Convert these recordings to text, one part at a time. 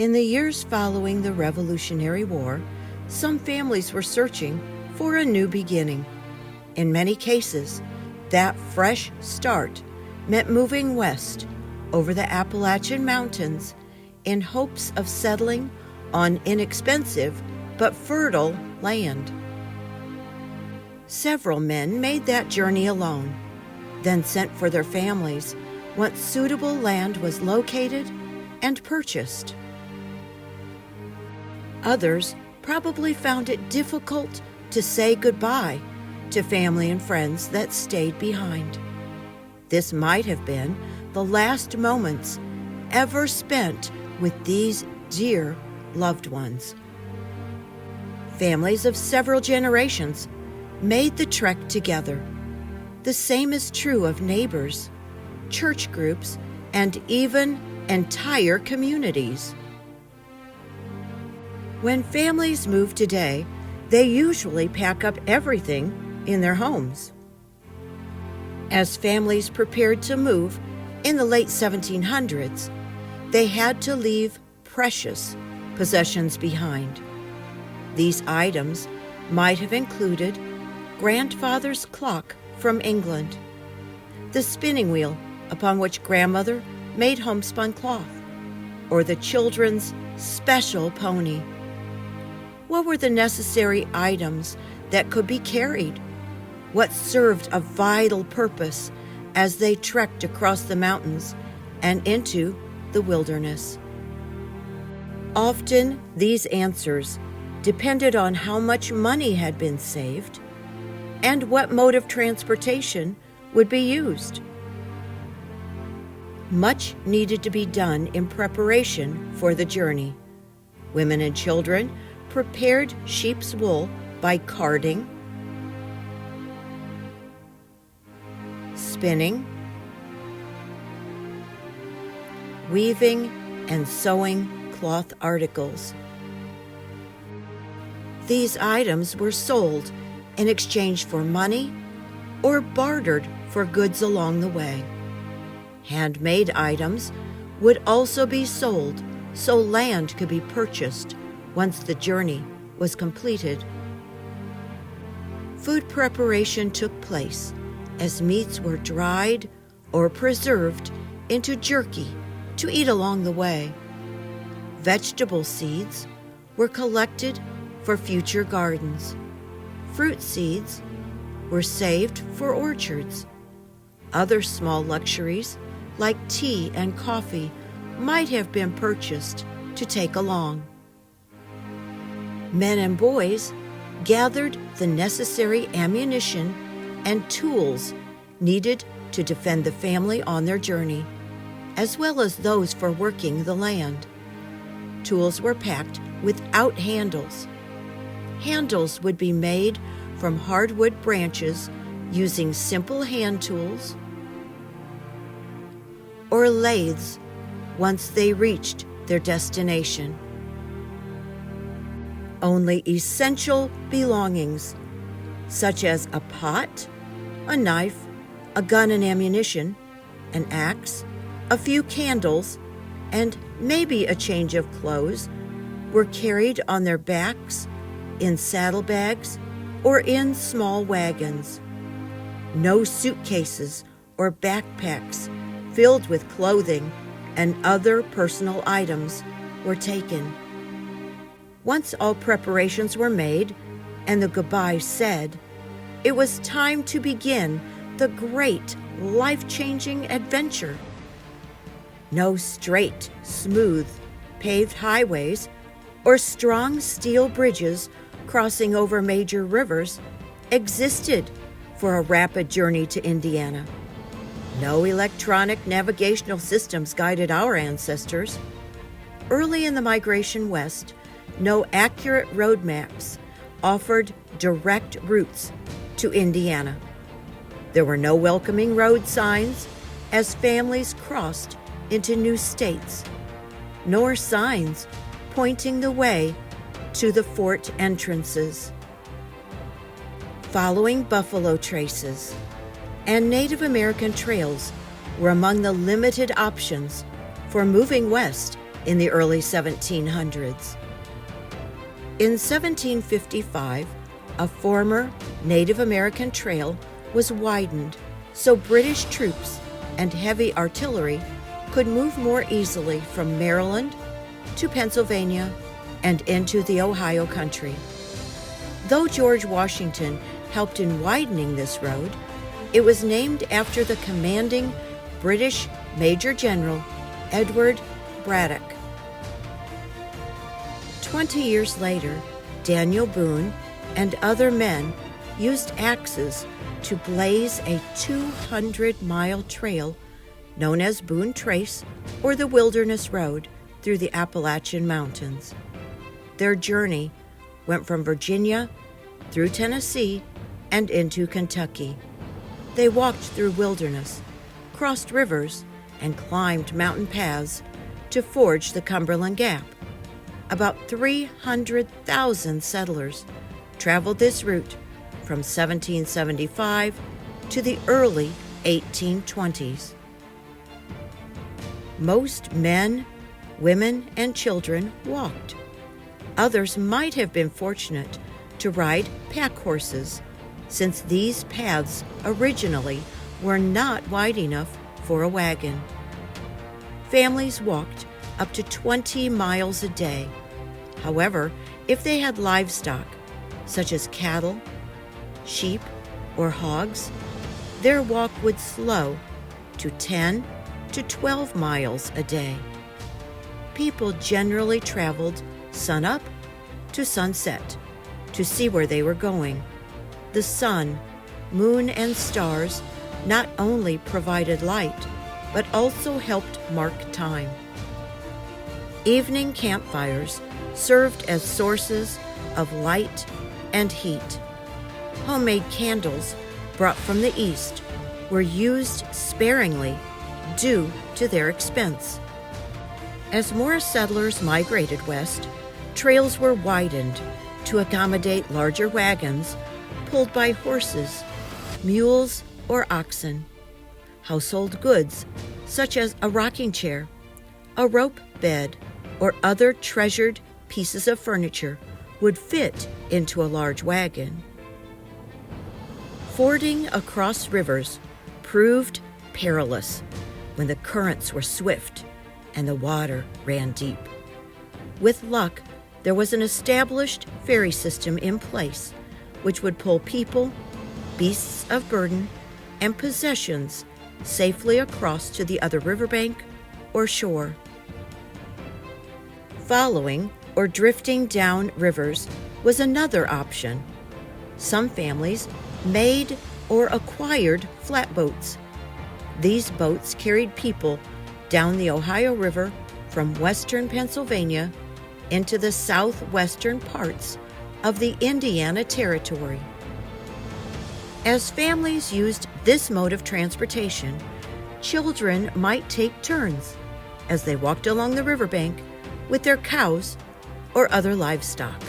In the years following the Revolutionary War, some families were searching for a new beginning. In many cases, that fresh start meant moving west over the Appalachian Mountains in hopes of settling on inexpensive but fertile land. Several men made that journey alone, then sent for their families once suitable land was located and purchased. Others probably found it difficult to say goodbye to family and friends that stayed behind. This might have been the last moments ever spent with these dear loved ones. Families of several generations made the trek together. The same is true of neighbors, church groups, and even entire communities. When families move today, they usually pack up everything in their homes. As families prepared to move in the late 1700s, they had to leave precious possessions behind. These items might have included grandfather's clock from England, the spinning wheel upon which grandmother made homespun cloth, or the children's special pony. What were the necessary items that could be carried? What served a vital purpose as they trekked across the mountains and into the wilderness? Often, these answers depended on how much money had been saved and what mode of transportation would be used. Much needed to be done in preparation for the journey. Women and children prepared sheep's wool by carding, spinning, weaving, and sewing cloth articles. These items were sold in exchange for money or bartered for goods along the way. Handmade items would also be sold so land could be purchased once the journey was completed. Food preparation took place as meats were dried or preserved into jerky to eat along the way. Vegetable seeds were collected for future gardens. Fruit seeds were saved for orchards. Other small luxuries, like tea and coffee, might have been purchased to take along. Men and boys gathered the necessary ammunition and tools needed to defend the family on their journey, as well as those for working the land. Tools were packed without handles. Handles would be made from hardwood branches using simple hand tools or lathes once they reached their destination. Only essential belongings, such as a pot, a knife, a gun and ammunition, an axe, a few candles, and maybe a change of clothes, were carried on their backs, in saddlebags, or in small wagons. No suitcases or backpacks filled with clothing and other personal items were taken. Once all preparations were made and the goodbye said, it was time to begin the great, life-changing adventure. No straight, smooth, paved highways or strong steel bridges crossing over major rivers existed for a rapid journey to Indiana. No electronic navigational systems guided our ancestors. Early in the migration west, no accurate road maps offered direct routes to Indiana. There were no welcoming road signs as families crossed into new states, nor signs pointing the way to the fort entrances. Following buffalo traces and Native American trails were among the limited options for moving west in the early 1700s. In 1755, a former Native American trail was widened so British troops and heavy artillery could move more easily from Maryland to Pennsylvania and into the Ohio country. Though George Washington helped in widening this road, it was named after the commanding British Major General Edward Braddock. 20 years later, Daniel Boone and other men used axes to blaze a 200-mile trail known as Boone Trace or the Wilderness Road through the Appalachian Mountains. Their journey went from Virginia through Tennessee and into Kentucky. They walked through wilderness, crossed rivers, and climbed mountain paths to forge the Cumberland Gap. About 300,000 settlers traveled this route from 1775 to the early 1820s. Most men, women, and children walked. Others might have been fortunate to ride pack horses, since these paths originally were not wide enough for a wagon. Families walked up to 20 miles a day. However, if they had livestock, such as cattle, sheep, or hogs, their walk would slow to 10 to 12 miles a day. People generally traveled sunup to sunset to see where they were going. The sun, moon, and stars not only provided light, but also helped mark time. Evening campfires served as sources of light and heat. Homemade candles brought from the east were used sparingly due to their expense. As more settlers migrated west, trails were widened to accommodate larger wagons pulled by horses, mules, or oxen. Household goods, such as a rocking chair, a rope bed, or other treasured pieces of furniture, would fit into a large wagon. Fording across rivers proved perilous when the currents were swift and the water ran deep. With luck, there was an established ferry system in place which would pull people, beasts of burden, and possessions safely across to the other riverbank or shore. Following or drifting down rivers was another option. Some families made or acquired flatboats. These boats carried people down the Ohio River from western Pennsylvania into the southwestern parts of the Indiana Territory. As families used this mode of transportation, children might take turns as they walked along the riverbank with their cows or other livestock.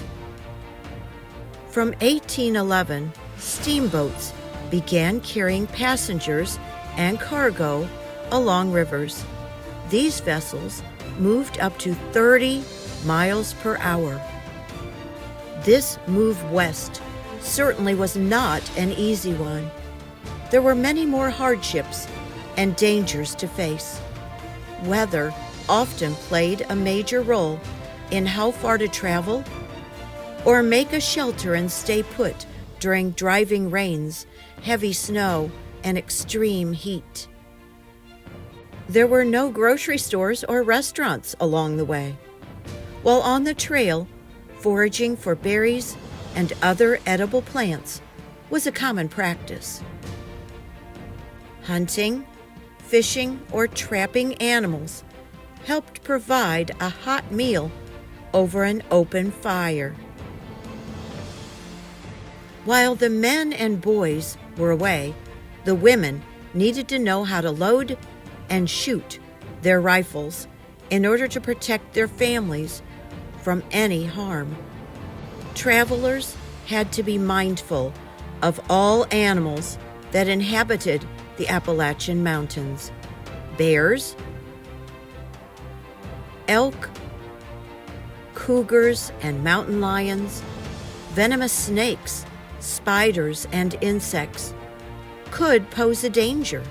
From 1811, steamboats began carrying passengers and cargo along rivers. These vessels moved up to 30 miles per hour. This move west certainly was not an easy one. There were many more hardships and dangers to face. Weather often played a major role in how far to travel or make a shelter and stay put during driving rains, heavy snow, and extreme heat. There were no grocery stores or restaurants along the way. While on the trail, foraging for berries and other edible plants was a common practice. Hunting, fishing, or trapping animals helped provide a hot meal over an open fire. While the men and boys were away, the women needed to know how to load and shoot their rifles in order to protect their families from any harm. Travelers had to be mindful of all animals that inhabited the Appalachian Mountains: bears, elk, cougars and mountain lions, venomous snakes, spiders, and insects could pose a danger.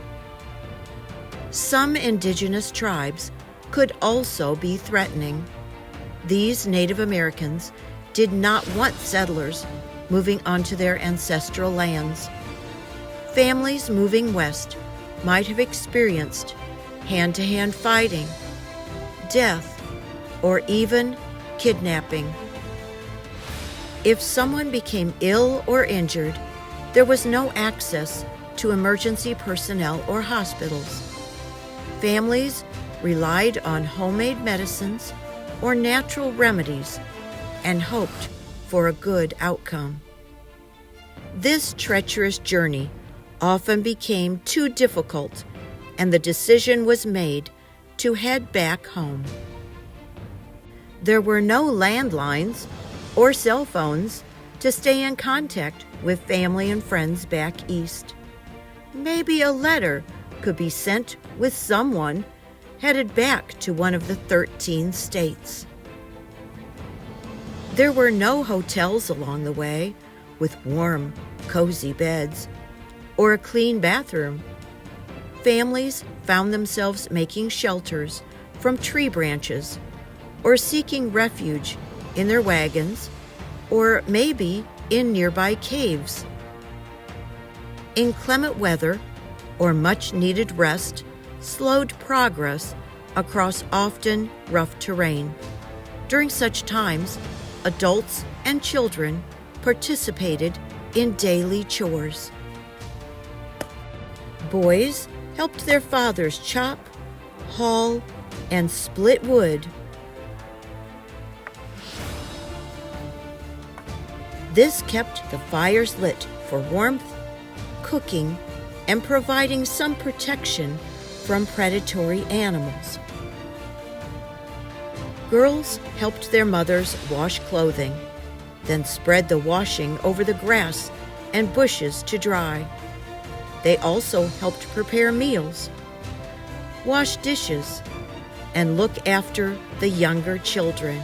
Some indigenous tribes could also be threatening. These Native Americans did not want settlers moving onto their ancestral lands. Families moving west might have experienced hand-to-hand fighting, death, or even kidnapping. If someone became ill or injured, there was no access to emergency personnel or hospitals. Families relied on homemade medicines or natural remedies and hoped for a good outcome. This treacherous journey often became too difficult, and the decision was made to head back home. There were no landlines or cell phones to stay in contact with family and friends back east. Maybe a letter could be sent with someone headed back to one of the 13 states. There were no hotels along the way with warm, cozy beds or a clean bathroom. Families found themselves making shelters from tree branches or seeking refuge in their wagons or maybe in nearby caves. Inclement weather or much-needed rest slowed progress across often rough terrain. During such times, adults and children participated in daily chores. Boys helped their fathers chop, haul, and split wood. This kept the fires lit for warmth, cooking, and providing some protection from predatory animals. Girls helped their mothers wash clothing, then spread the washing over the grass and bushes to dry. They also helped prepare meals, wash dishes, and look after the younger children.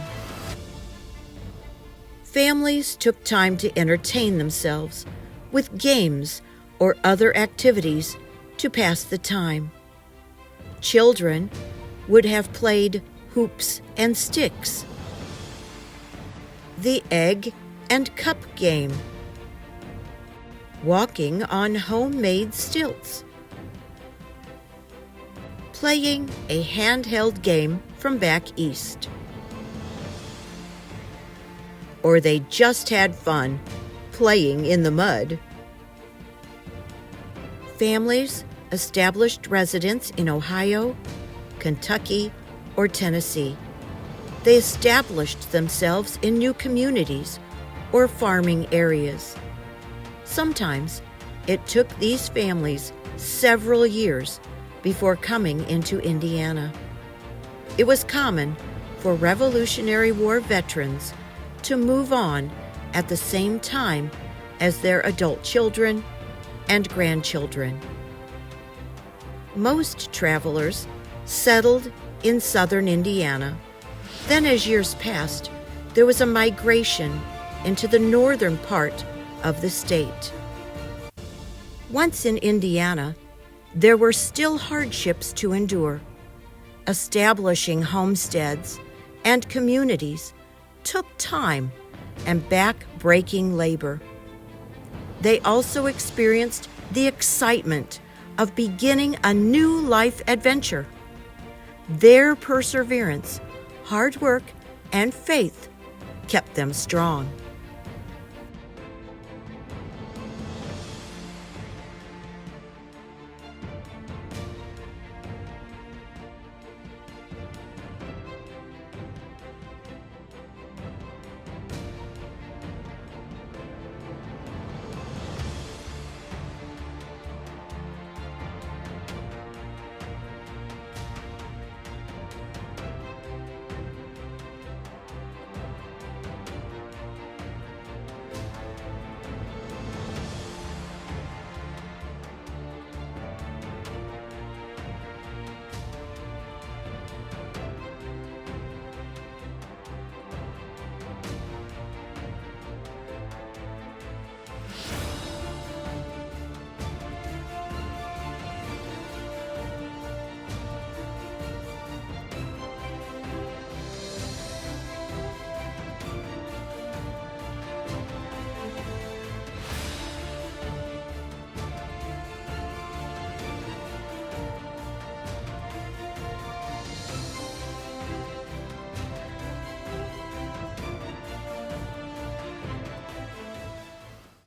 Families took time to entertain themselves with games or other activities to pass the time. Children would have played hoops and sticks, the egg and cup game, walking on homemade stilts, playing a handheld game from back east. Or they just had fun playing in the mud. Families established residence in Ohio, Kentucky, or Tennessee. They established themselves in new communities or farming areas. Sometimes it took these families several years before coming into Indiana. It was common for Revolutionary War veterans to move on at the same time as their adult children and grandchildren. Most travelers settled in southern Indiana. Then, as years passed, there was a migration into the northern part of the state. Once in Indiana, there were still hardships to endure. Establishing homesteads and communities took time and back-breaking labor. They also experienced the excitement of beginning a new life adventure. Their perseverance, hard work, and faith kept them strong.